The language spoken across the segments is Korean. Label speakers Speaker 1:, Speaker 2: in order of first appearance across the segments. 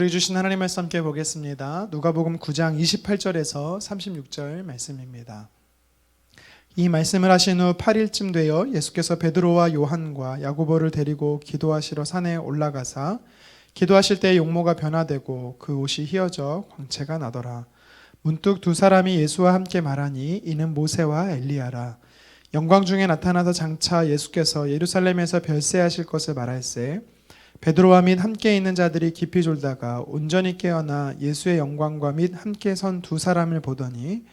Speaker 1: 우리 주신 하나님 말씀 함께 보겠습니다. 누가복음 9장 28절에서 36절 말씀입니다. 이 말씀을 하신 후 8일쯤 되어 예수께서 베드로와 요한과 야고보를 데리고 기도하시러 산에 올라가사 기도하실 때 용모가 변화되고 그 옷이 휘어져 광채가 나더라. 문득 두 사람이 예수와 함께 말하니 이는 모세와 엘리야라. 영광 중에 나타나서 장차 예수께서 예루살렘에서 별세하실 것을 말할세 베드로와 및 함께 있는 자들이 깊이 졸다가 온전히 깨어나 예수의 영광과 및 함께 선 두 사람을 보더니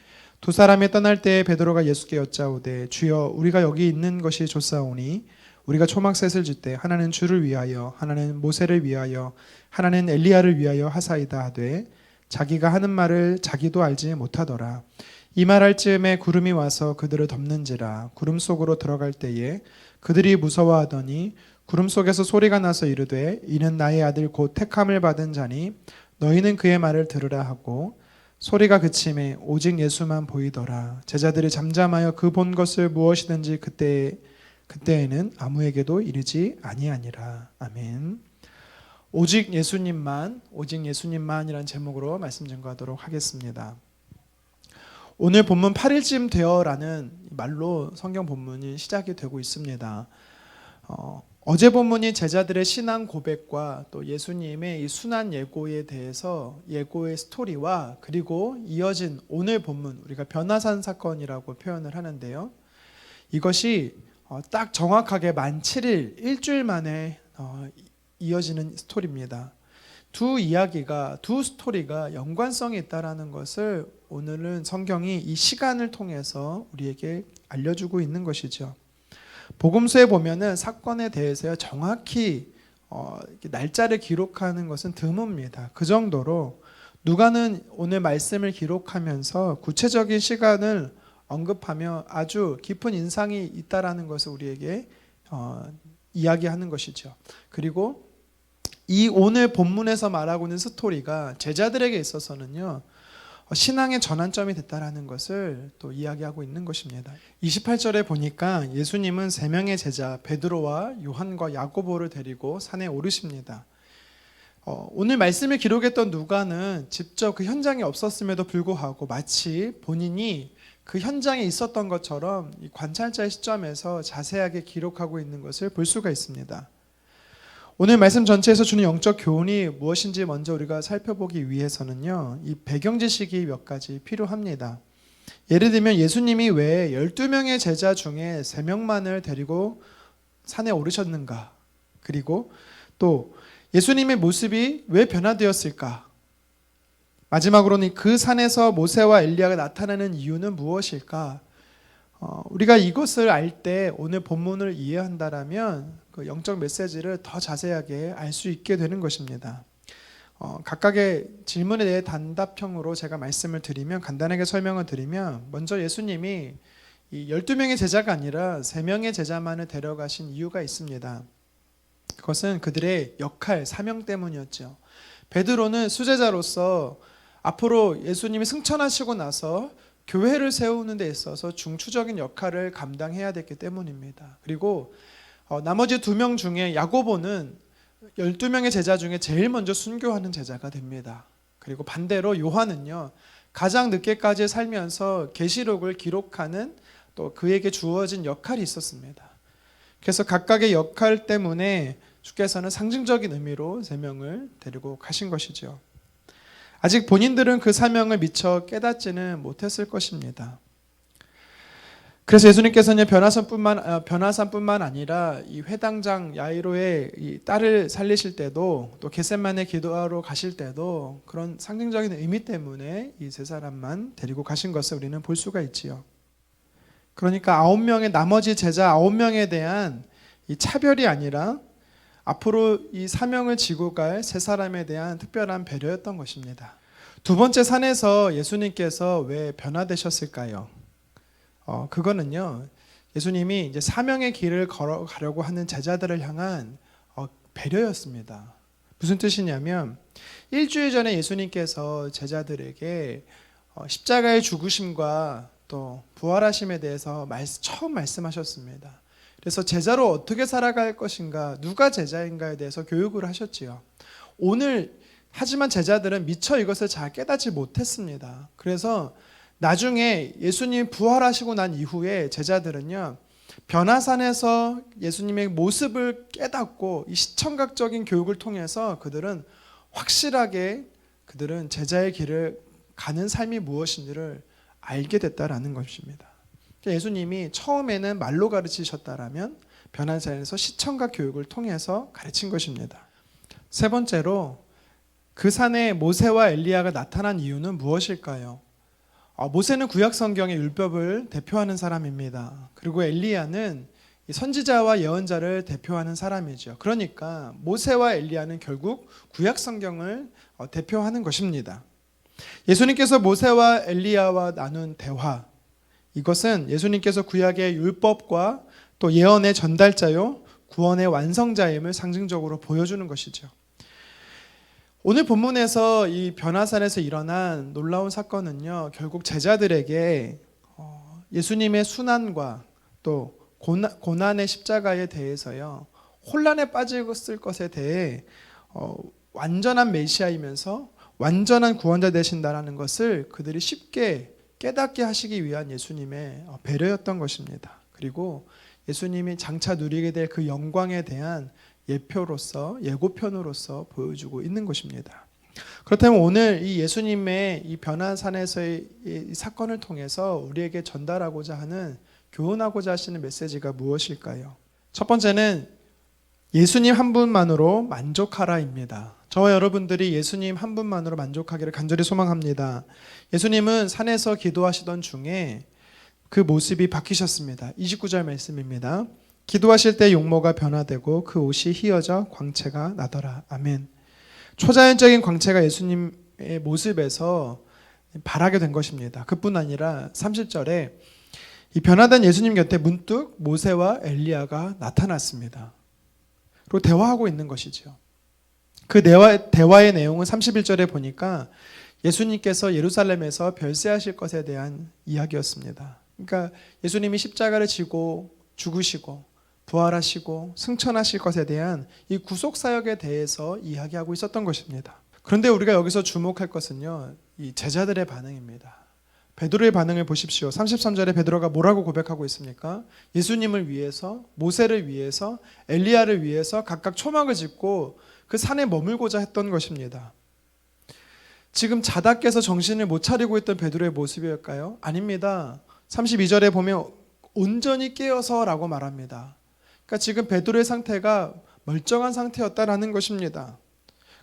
Speaker 1: 두 사람이 떠날 때에 베드로가 예수께 여짜오되 주여 우리가 여기 있는 것이 좋사오니 우리가 초막셋을 짓되 하나는 주를 위하여 하나는 모세를 위하여 하나는 엘리야를 위하여 하사이다 하되 자기가 하는 말을 자기도 알지 못하더라. 이 말할 즈음에 구름이 와서 그들을 덮는지라. 구름 속으로 들어갈 때에 그들이 무서워하더니 구름 속에서 소리가 나서 이르되 이는 나의 아들 곧 택함을 받은 자니 너희는 그의 말을 들으라 하고 소리가 그침에 오직 예수만 보이더라. 제자들이 잠잠하여 그 본 것을 무엇이든지 그때에는 아무에게도 이르지 아니하니라. 아멘. 오직 예수님만이라는 제목으로 말씀 증거하도록 하겠습니다. 오늘 본문 8일쯤 되어라는 말로 성경 본문이 시작이 되고 있습니다. 어제 본문이 제자들의 신앙 고백과 또 예수님의 이 순환 예고에 대해서 예고의 스토리와 그리고 이어진 오늘 본문 우리가 변화산 사건이라고 표현을 하는데요. 이것이 딱 정확하게 만 7일 일주일 만에 이어지는 스토리입니다. 두 스토리가 연관성이 있다는 것을 오늘은 성경이 이 시간을 통해서 우리에게 알려주고 있는 것이죠. 복음서에 보면은 사건에 대해서 정확히 날짜를 기록하는 것은 드뭅니다. 그 정도로 누가는 오늘 말씀을 기록하면서 구체적인 시간을 언급하며 아주 깊은 인상이 있다라는 것을 우리에게 이야기하는 것이죠. 그리고 이 오늘 본문에서 말하고 있는 스토리가 제자들에게 있어서는요, 신앙의 전환점이 됐다라는 것을 또 이야기하고 있는 것입니다. 28절에 보니까 예수님은 세 명의 제자 베드로와 요한과 야고보를 데리고 산에 오르십니다. 오늘 말씀을 기록했던 누가는 직접 그 현장에 없었음에도 불구하고 마치 본인이 그 현장에 있었던 것처럼 이 관찰자의 시점에서 자세하게 기록하고 있는 것을 볼 수가 있습니다. 오늘 말씀 전체에서 주는 영적 교훈이 무엇인지 먼저 우리가 살펴보기 위해서는요, 이 배경 지식이 몇 가지 필요합니다. 예를 들면 예수님이 왜 12명의 제자 중에 3명만을 데리고 산에 오르셨는가? 그리고 또 예수님의 모습이 왜 변화되었을까? 마지막으로는 그 산에서 모세와 엘리야가 나타나는 이유는 무엇일까? 우리가 이것을 알 때 오늘 본문을 이해한다라면 그 영적 메시지를 더 자세하게 알 수 있게 되는 것입니다. 각각의 질문에 대해 단답형으로 제가 말씀을 드리면 간단하게 설명을 드리면 먼저 예수님이 이 12명의 제자가 아니라 3명의 제자만을 데려가신 이유가 있습니다. 그것은 그들의 역할, 사명 때문이었죠. 베드로는 수제자로서 앞으로 예수님이 승천하시고 나서 교회를 세우는 데 있어서 중추적인 역할을 감당해야 됐기 때문입니다. 그리고 나머지 2명 중에 야고보는 12명의 제자 중에 제일 먼저 순교하는 제자가 됩니다. 그리고 반대로 요한은요, 가장 늦게까지 살면서 계시록을 기록하는 또 그에게 주어진 역할이 있었습니다. 그래서 각각의 역할 때문에 주께서는 상징적인 의미로 3명을 데리고 가신 것이죠. 아직 본인들은 그 사명을 미처 깨닫지는 못했을 것입니다. 그래서 예수님께서는 변화산뿐만 아니라 이 회당장 야이로의 이 딸을 살리실 때도 또 겟세마네 기도하러 가실 때도 그런 상징적인 의미 때문에 이 3사람만 데리고 가신 것을 우리는 볼 수가 있지요. 그러니까 나머지 제자 9명에 대한 이 차별이 아니라 앞으로 이 사명을 지고 갈 3사람에 대한 특별한 배려였던 것입니다. 두 번째 산에서 예수님께서 왜 변화되셨을까요? 그거는요, 예수님이 이제 사명의 길을 걸어가려고 하는 제자들을 향한 배려였습니다. 무슨 뜻이냐면 일주일 전에 예수님께서 제자들에게 십자가의 죽으심과 또 부활하심에 대해서 처음 말씀하셨습니다. 그래서 제자로 어떻게 살아갈 것인가, 누가 제자인가에 대해서 교육을 하셨지요. 오늘 하지만 제자들은 미처 이것을 잘 깨닫지 못했습니다. 그래서 나중에 예수님 부활하시고 난 이후에 제자들은요, 변화산에서 예수님의 모습을 깨닫고 이 시청각적인 교육을 통해서 그들은 확실하게 그들은 제자의 길을 가는 삶이 무엇인지를 알게 됐다라는 것입니다. 예수님이 처음에는 말로 가르치셨다라면 변화산에서 시청각 교육을 통해서 가르친 것입니다. 세 번째로 그 산에 모세와 엘리야가 나타난 이유는 무엇일까요? 모세는 구약 성경의 율법을 대표하는 사람입니다. 그리고 엘리야는 선지자와 예언자를 대표하는 사람이죠. 그러니까 모세와 엘리야는 결국 구약 성경을 대표하는 것입니다. 예수님께서 모세와 엘리야와 나눈 대화, 이것은 예수님께서 구약의 율법과 또 예언의 전달자요 구원의 완성자임을 상징적으로 보여주는 것이죠. 오늘 본문에서 이 변화산에서 일어난 놀라운 사건은요, 결국 제자들에게 예수님의 순환과 또 고난의 십자가에 대해서요, 혼란에 빠졌을 것에 대해 완전한 메시아이면서 완전한 구원자 되신다라는 것을 그들이 쉽게 깨닫게 하시기 위한 예수님의 배려였던 것입니다. 그리고 예수님이 장차 누리게 될 그 영광에 대한 예표로서 예고편으로서 보여주고 있는 것입니다. 그렇다면 오늘 이 예수님의 이 변화산에서의 이 사건을 통해서 우리에게 전달하고자 하는 교훈하고자 하시는 메시지가 무엇일까요? 첫 번째는 예수님 한 분만으로 만족하라입니다. 저와 여러분들이 예수님 한 분만으로 만족하기를 간절히 소망합니다. 예수님은 산에서 기도하시던 중에 그 모습이 바뀌셨습니다. 29절 말씀입니다. 기도하실 때 용모가 변화되고 그 옷이 휘어져 광채가 나더라. 아멘. 초자연적인 광채가 예수님의 모습에서 발하게 된 것입니다. 그뿐 아니라 30절에 이 변화된 예수님 곁에 문득 모세와 엘리야가 나타났습니다. 그리고 대화하고 있는 것이죠. 그 대화의 내용은 31절에 보니까 예수님께서 예루살렘에서 별세하실 것에 대한 이야기였습니다. 그러니까 예수님이 십자가를 지고 죽으시고 부활하시고 승천하실 것에 대한 이 구속사역에 대해서 이야기하고 있었던 것입니다. 그런데 우리가 여기서 주목할 것은요, 이 제자들의 반응입니다. 베드로의 반응을 보십시오. 33절에 베드로가 뭐라고 고백하고 있습니까? 예수님을 위해서, 모세를 위해서, 엘리야를 위해서 각각 초막을 짓고 그 산에 머물고자 했던 것입니다. 지금 자다 깨서 정신을 못 차리고 있던 베드로의 모습이었을까요? 아닙니다. 32절에 보면 온전히 깨어서 라고 말합니다. 그러니까 지금 베드로의 상태가 멀쩡한 상태였다라는 것입니다.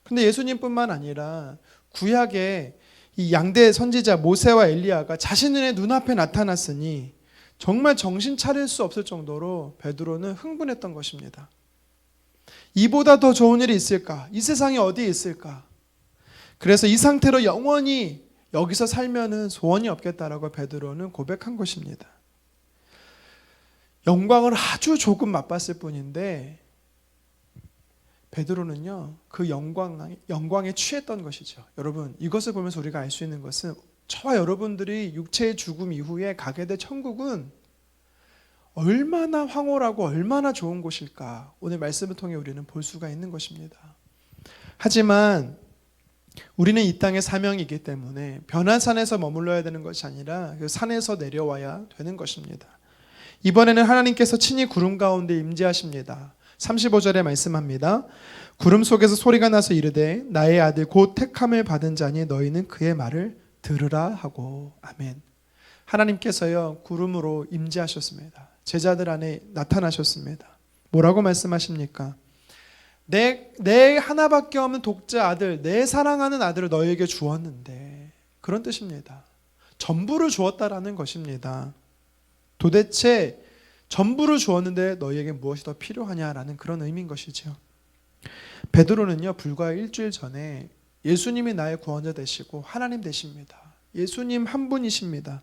Speaker 1: 그런데 예수님뿐만 아니라 구약의 이 양대 선지자 모세와 엘리야가 자신의 눈앞에 나타났으니 정말 정신 차릴 수 없을 정도로 베드로는 흥분했던 것입니다. 이보다 더 좋은 일이 있을까? 이 세상에 어디에 있을까? 그래서 이 상태로 영원히 여기서 살면은 소원이 없겠다라고 베드로는 고백한 것입니다. 영광을 아주 조금 맛봤을 뿐인데 베드로는요, 그 영광에 취했던 것이죠. 여러분, 이것을 보면서 우리가 알 수 있는 것은 저와 여러분들이 육체의 죽음 이후에 가게 될 천국은 얼마나 황홀하고 얼마나 좋은 곳일까, 오늘 말씀을 통해 우리는 볼 수가 있는 것입니다. 하지만 우리는 이 땅의 사명이기 때문에 변화산에서 머물러야 되는 것이 아니라 그 산에서 내려와야 되는 것입니다. 이번에는 하나님께서 친히 구름 가운데 임재하십니다. 35절에 말씀합니다. 구름 속에서 소리가 나서 이르되 나의 아들 곧 택함을 받은 자니 너희는 그의 말을 들으라 하고. 아멘. 하나님께서요, 구름으로 임재하셨습니다. 제자들 안에 나타나셨습니다. 뭐라고 말씀하십니까? 내 하나밖에 없는 독자 아들, 내 사랑하는 아들을 너희에게 주었는데, 그런 뜻입니다. 전부를 주었다라는 것입니다. 도대체 전부를 주었는데 너희에게 무엇이 더 필요하냐라는 그런 의미인 것이죠. 베드로는요, 불과 일주일 전에 예수님이 나의 구원자 되시고 하나님 되십니다, 예수님 한 분이십니다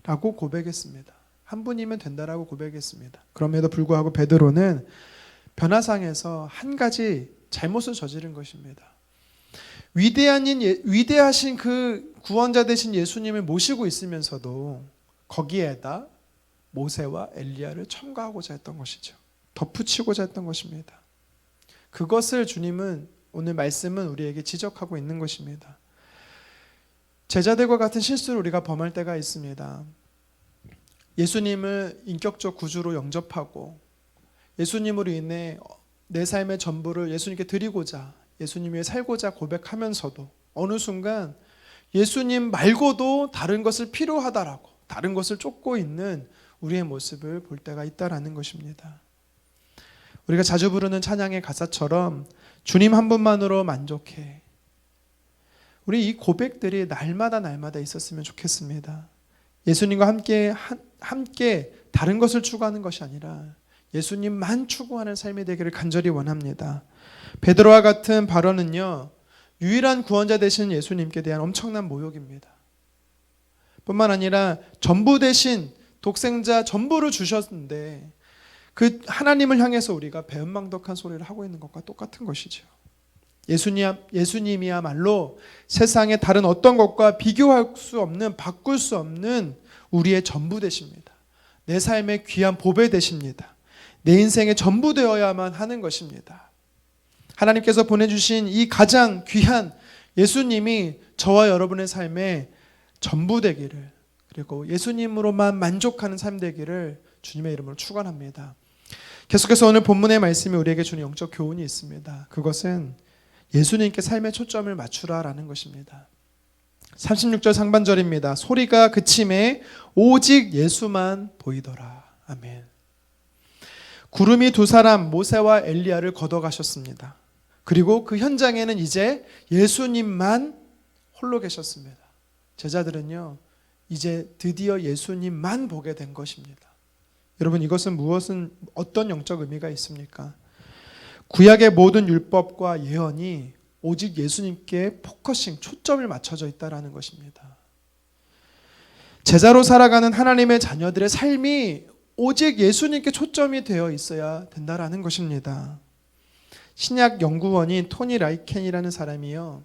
Speaker 1: 라고 고백했습니다. 한 분이면 된다라고 고백했습니다. 그럼에도 불구하고 베드로는 변화상에서 한 가지 잘못을 저지른 것입니다. 위대하신 그 구원자 되신 예수님을 모시고 있으면서도 거기에다 모세와 엘리야를 첨가하고자 했던 것이죠. 덧붙이고자 했던 것입니다. 그것을 주님은 오늘 말씀은 우리에게 지적하고 있는 것입니다. 제자들과 같은 실수를 우리가 범할 때가 있습니다. 예수님을 인격적 구주로 영접하고 예수님으로 인해 내 삶의 전부를 예수님께 드리고자 예수님 위해 살고자 고백하면서도 어느 순간 예수님 말고도 다른 것을 필요하다라고 다른 것을 쫓고 있는 우리의 모습을 볼 때가 있다라는 것입니다. 우리가 자주 부르는 찬양의 가사처럼 주님 한 분만으로 만족해. 우리 이 고백들이 날마다 있었으면 좋겠습니다. 예수님과 함께 다른 것을 추구하는 것이 아니라 예수님만 추구하는 삶이 되기를 간절히 원합니다. 베드로와 같은 발언은요, 유일한 구원자 되신 예수님께 대한 엄청난 모욕입니다. 뿐만 아니라 전부 대신 독생자 전부를 주셨는데 그 하나님을 향해서 우리가 배은망덕한 소리를 하고 있는 것과 똑같은 것이죠. 예수님이야말로 세상의 다른 어떤 것과 비교할 수 없는, 바꿀 수 없는 우리의 전부 되십니다. 내 삶의 귀한 보배 되십니다. 내 인생의 전부 되어야만 하는 것입니다. 하나님께서 보내주신 이 가장 귀한 예수님이 저와 여러분의 삶의 전부 되기를, 그리고 예수님으로만 만족하는 삶 되기를 주님의 이름으로 축원합니다. 계속해서 오늘 본문의 말씀이 우리에게 주는 영적 교훈이 있습니다. 그것은 예수님께 삶의 초점을 맞추라라는 것입니다. 36절 상반절입니다. 소리가 그침에 오직 예수만 보이더라. 아멘. 구름이 두 사람 모세와 엘리야를 걷어가셨습니다. 그리고 그 현장에는 이제 예수님만 홀로 계셨습니다. 제자들은요, 이제 드디어 예수님만 보게 된 것입니다. 여러분, 이것은 어떤 영적 의미가 있습니까? 구약의 모든 율법과 예언이 오직 예수님께 포커싱, 초점을 맞춰져 있다는 것입니다. 제자로 살아가는 하나님의 자녀들의 삶이 오직 예수님께 초점이 되어 있어야 된다는 것입니다. 신약 연구원인 토니 라이켄이라는 사람이요,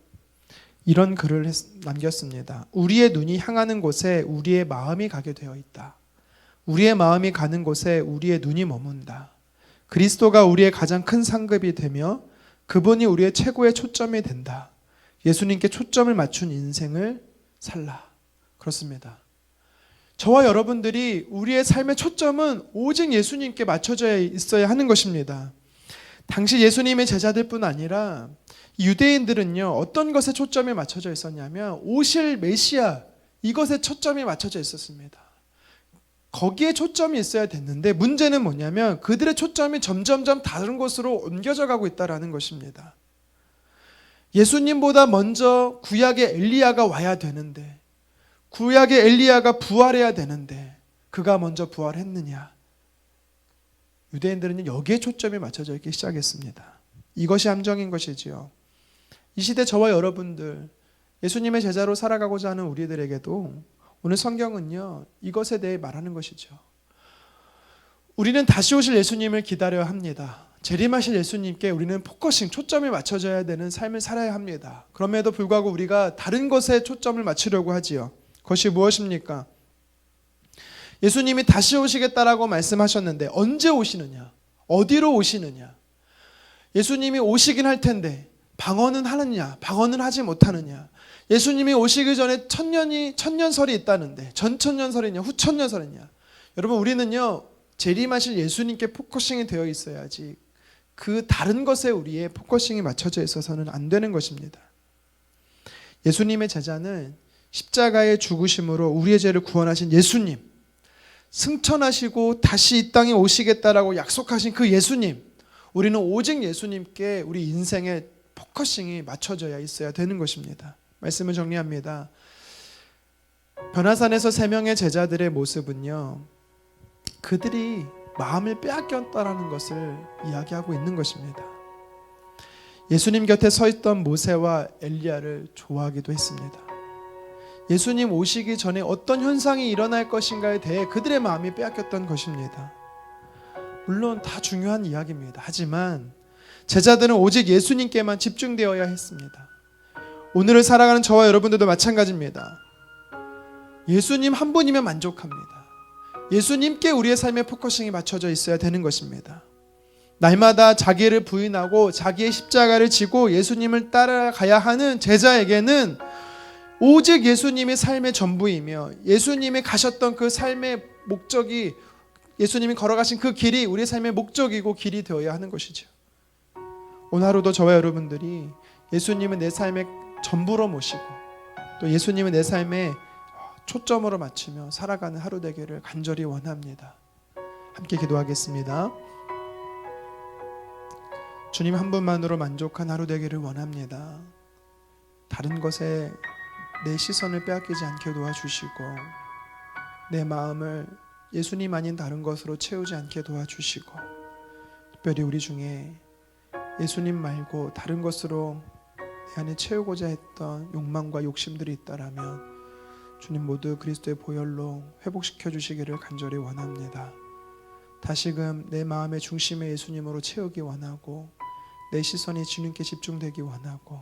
Speaker 1: 이런 글을 남겼습니다. 우리의 눈이 향하는 곳에 우리의 마음이 가게 되어 있다. 우리의 마음이 가는 곳에 우리의 눈이 머문다. 그리스도가 우리의 가장 큰 상급이 되며 그분이 우리의 최고의 초점이 된다. 예수님께 초점을 맞춘 인생을 살라. 그렇습니다. 저와 여러분들이 우리의 삶의 초점은 오직 예수님께 맞춰져 있어야 하는 것입니다. 당시 예수님의 제자들뿐 아니라 유대인들은요, 어떤 것에 초점이 맞춰져 있었냐면 오실 메시아, 이것에 초점이 맞춰져 있었습니다. 거기에 초점이 있어야 됐는데 문제는 뭐냐면 그들의 초점이 점점점 다른 곳으로 옮겨져 가고 있다는 것입니다. 예수님보다 먼저 구약의 엘리야가 와야 되는데, 구약의 엘리야가 부활해야 되는데 그가 먼저 부활했느냐? 유대인들은 여기에 초점이 맞춰져 있기 시작했습니다. 이것이 함정인 것이지요. 이 시대 저와 여러분들, 예수님의 제자로 살아가고자 하는 우리들에게도 오늘 성경은요, 이것에 대해 말하는 것이죠. 우리는 다시 오실 예수님을 기다려야 합니다. 재림하실 예수님께 우리는 포커싱, 초점이 맞춰져야 되는 삶을 살아야 합니다. 그럼에도 불구하고 우리가 다른 것에 초점을 맞추려고 하지요. 그것이 무엇입니까? 예수님이 다시 오시겠다라고 말씀하셨는데 언제 오시느냐? 어디로 오시느냐? 예수님이 오시긴 할 텐데 방언은 하느냐? 방언은 하지 못하느냐? 예수님이 오시기 전에 천년설이 있다는데 전천년설이냐 후천년설이냐? 여러분, 우리는요, 재림하실 예수님께 포커싱이 되어 있어야지 그 다른 것에 우리의 포커싱이 맞춰져 있어서는 안 되는 것입니다. 예수님의 제자는 십자가의 죽으심으로 우리의 죄를 구원하신 예수님, 승천하시고 다시 이 땅에 오시겠다라고 약속하신 그 예수님, 우리는 오직 예수님께 우리 인생의 포커싱이 맞춰져야 있어야 되는 것입니다. 말씀을 정리합니다. 변화산에서 3명의 제자들의 모습은요, 그들이 마음을 빼앗겼다라는 것을 이야기하고 있는 것입니다. 예수님 곁에 서 있던 모세와 엘리야를 좋아하기도 했습니다. 예수님 오시기 전에 어떤 현상이 일어날 것인가에 대해 그들의 마음이 빼앗겼던 것입니다. 물론 다 중요한 이야기입니다. 하지만 제자들은 오직 예수님께만 집중되어야 했습니다. 오늘을 살아가는 저와 여러분들도 마찬가지입니다. 예수님 한 분이면 만족합니다. 예수님께 우리의 삶의 포커싱이 맞춰져 있어야 되는 것입니다. 날마다 자기를 부인하고 자기의 십자가를 지고 예수님을 따라가야 하는 제자에게는 오직 예수님이 삶의 전부이며 예수님이 가셨던 그 삶의 목적이, 예수님이 걸어가신 그 길이 우리의 삶의 목적이고 길이 되어야 하는 것이죠. 오늘 하루도 저와 여러분들이 예수님은 내 삶의 전부로 모시고 또 예수님은 내 삶의 초점으로 맞추며 살아가는 하루 되기를 간절히 원합니다. 함께 기도하겠습니다. 주님 한 분만으로 만족한 하루 되기를 원합니다. 다른 것에 내 시선을 빼앗기지 않게 도와주시고 내 마음을 예수님 아닌 다른 것으로 채우지 않게 도와주시고, 특별히 우리 중에 예수님 말고 다른 것으로 내 안에 채우고자 했던 욕망과 욕심들이 있다라면 주님 모두 그리스도의 보혈로 회복시켜 주시기를 간절히 원합니다. 다시금 내 마음의 중심에 예수님으로 채우기 원하고 내 시선이 주님께 집중되기 원하고,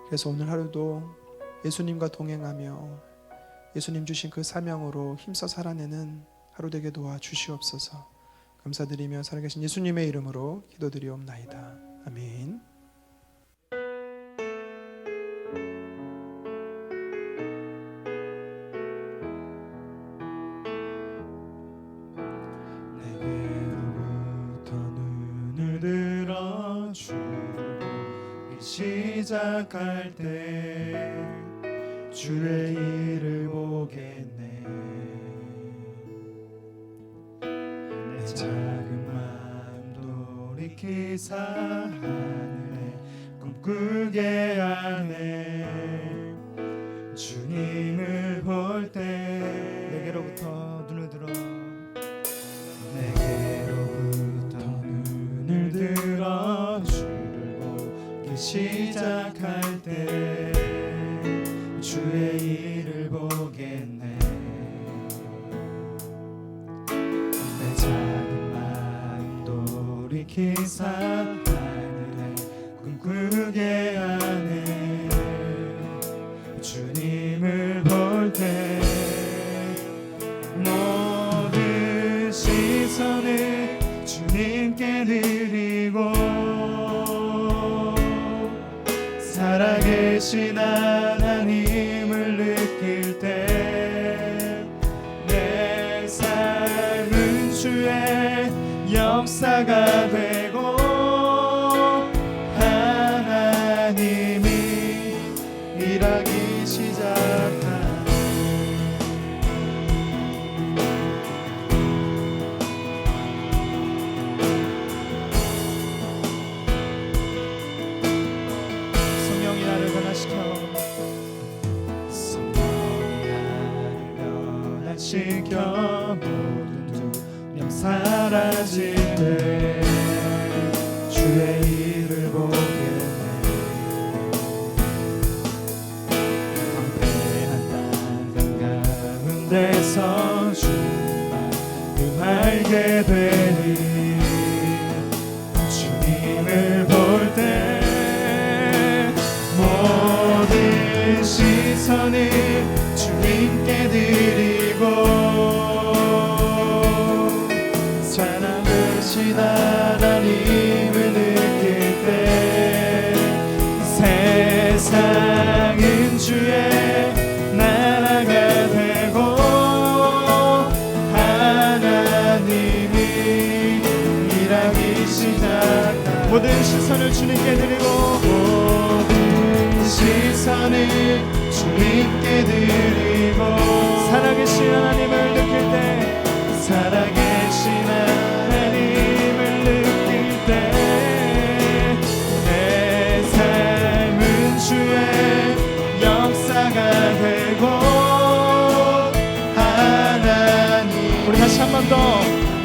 Speaker 1: 그래서 오늘 하루도 예수님과 동행하며 예수님 주신 그 사명으로 힘써 살아내는 하루 되게 도와주시옵소서. 감사드리며 살아계신 예수님의 이름으로 기도드리옵나이다. 아멘.
Speaker 2: 내게로부터 눈을 들어 주를 보기 시작할 때 주의 일을 보겠네. 내 작은 마음 돌이키사 하늘에 꿈꾸게 하네. 주님을 볼 때 내게로부터 눈을 들어 눈을 들어 주를 보기 시작할 때 주의 일을 보겠네. 내 작은 마음 돌이키사 하늘에 꿈꾸게 하네. 주님을 볼 때 모든 시선을 주님께 드리고 살아계신 하나님을 느낄 때 내 삶은 주의 역사가 되고 하나님이 일하기 시작하네. 성령이 나를 변화시켜 모든 두려움 사라질 때 주의 일을 보겠네. 광대한 땅 가운데서 주님을 알게 되니 주님을 볼 때 모든 시선을 주님께 드리고 살아계신 하나님을 느낄 때 세상은 주의 나라가 되고 하나님이 일하기 시작한 모든 시선을 주님께 드리고 모든 시선을 주님께 드리고 살아계신 하나님을 느낄 때 살아계신 하나님을 느낄 때 내 삶은 주의 역사가 되고 하나님 우리 다시 한 번 더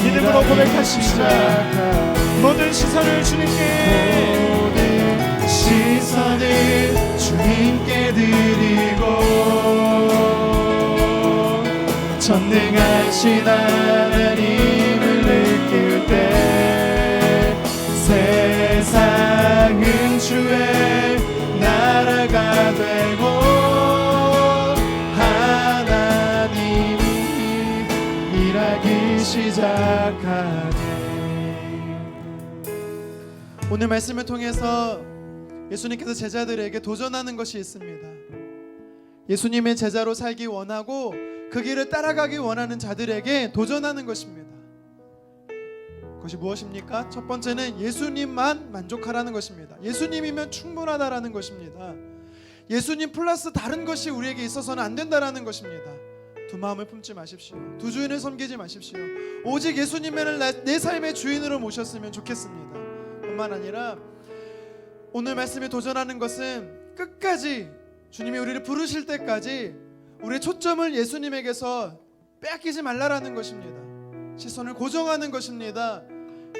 Speaker 2: 믿음으로 고백하십시다. 모든 시선을 주님께 모든 시선을 주님께 드리고 전능하신 하나님을 느낄 때 세상은 주의 나라가 되고 하나님이 일하기 시작하네.
Speaker 1: 오늘 말씀을 통해서 예수님께서 제자들에게 도전하는 것이 있습니다. 예수님의 제자로 살기 원하고 그 길을 따라가기 원하는 자들에게 도전하는 것입니다. 그것이 무엇입니까? 첫 번째는 예수님만 만족하라는 것입니다. 예수님이면 충분하다라는 것입니다. 예수님 플러스 다른 것이 우리에게 있어서는 안 된다라는 것입니다. 두 마음을 품지 마십시오. 두 주인을 섬기지 마십시오. 오직 예수님을 내 삶의 주인으로 모셨으면 좋겠습니다. 뿐만 아니라 오늘 말씀에 도전하는 것은 끝까지 주님이 우리를 부르실 때까지 우리의 초점을 예수님에게서 빼앗기지 말라라는 것입니다. 시선을 고정하는 것입니다.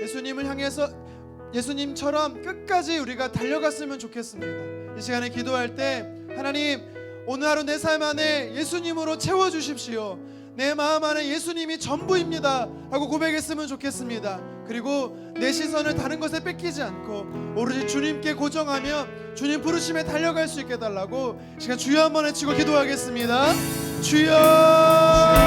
Speaker 1: 예수님을 향해서 예수님처럼 끝까지 우리가 달려갔으면 좋겠습니다. 이 시간에 기도할 때 하나님, 오늘 하루 내 삶 안에 예수님으로 채워주십시오. 내 마음 안에 예수님이 전부입니다 라고 고백했으면 좋겠습니다. 그리고 내 시선을 다른 것에 뺏기지 않고 오로지 주님께 고정하며 주님 부르심에 달려갈 수 있게 해달라고 시간 주여 한번 외치고 기도하겠습니다.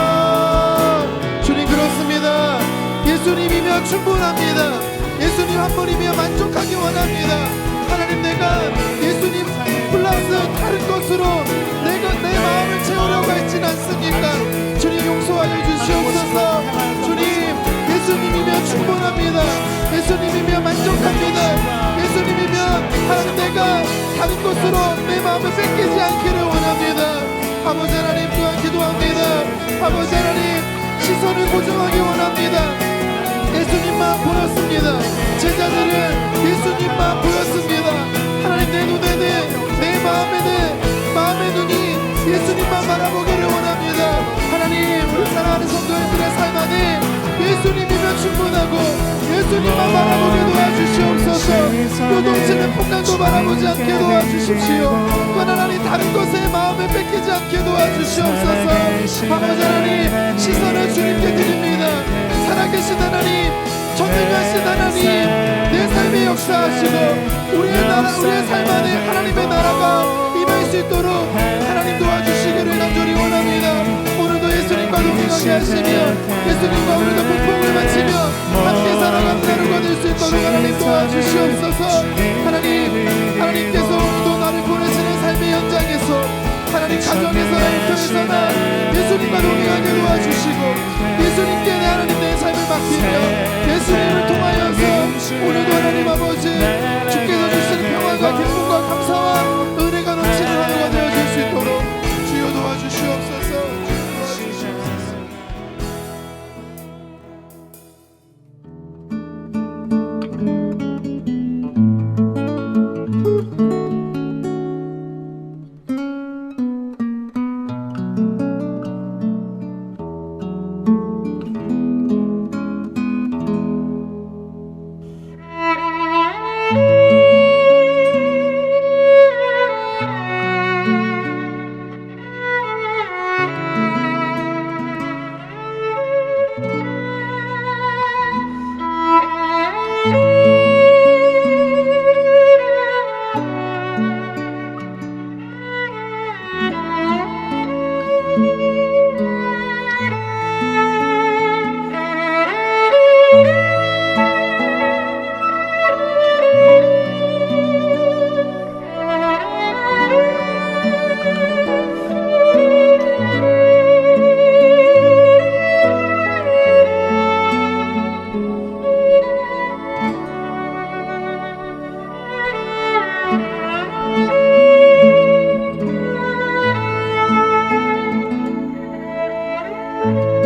Speaker 1: 주여. 주님, 그렇습니다. 예수님이면 충분합니다. 예수님 한 분이면 만족하기 원합니다. 하나님, 내가 예수님 플러스 다른 것으로 내 마음을 채우려고 했진 않습니까? 주님, 용서하여 주시옵소서. 주님, 예수님이면 충분합니다. 예수님이면 만족합니다. 예수님이면 하나님, 내가 다른 것으로 내 마음을 뺏기지 않기를 원합니다. 아버지 하나님, 또한 기도합니다. 아버지 하나님, 시선을 고정하기 원합니다. 예수님만 보였습니다. 제자들은 예수님만 보였습니다. 하나님, 내 눈에는 내 마음의 눈이 예수님만 바라보기를 원합니다. 하나님, 우리 사랑하는 성도님들의 삶 안에 예수님이면 충분하고 예수님만 바라보게 도와주시옵소서. 요동치는 풍랑도 바라보지 않게 도와주십시오. 또한 하나님, 다른 것에 마음을 뺏기지 않게 도와주시옵소서. 아버지 하나님, 시선을 주님께 드립니다. 살아계신 하나님, 전능하신 하나님, 내 삶에 역사하시고 우리의 삶 안에 하나님의 나라가 임할 수 있도록 하나님 도와주시기를 간절히 원합니다. 오늘도 예수님과 동행하게 하시며 예수님과 우리가 분봉을 마치며 함께 살아가는 하루가 될 수 있도록 하나님 도와주시옵소서. 하나님께서 오늘도 나를 보내시는 삶의 현장에서 하나님 가정에서나 일터에서나 예수님과 동행하게 도와주시고 예수님께 하나님 내 삶을 맡기며 예수님을 통하여서 오늘도 하나님 아버지 주께서 주시는 평안과 기쁨과 감사와 은혜가 넘치는 하루가 되어질 수 있도록 주여 도와주시옵소서.
Speaker 2: 주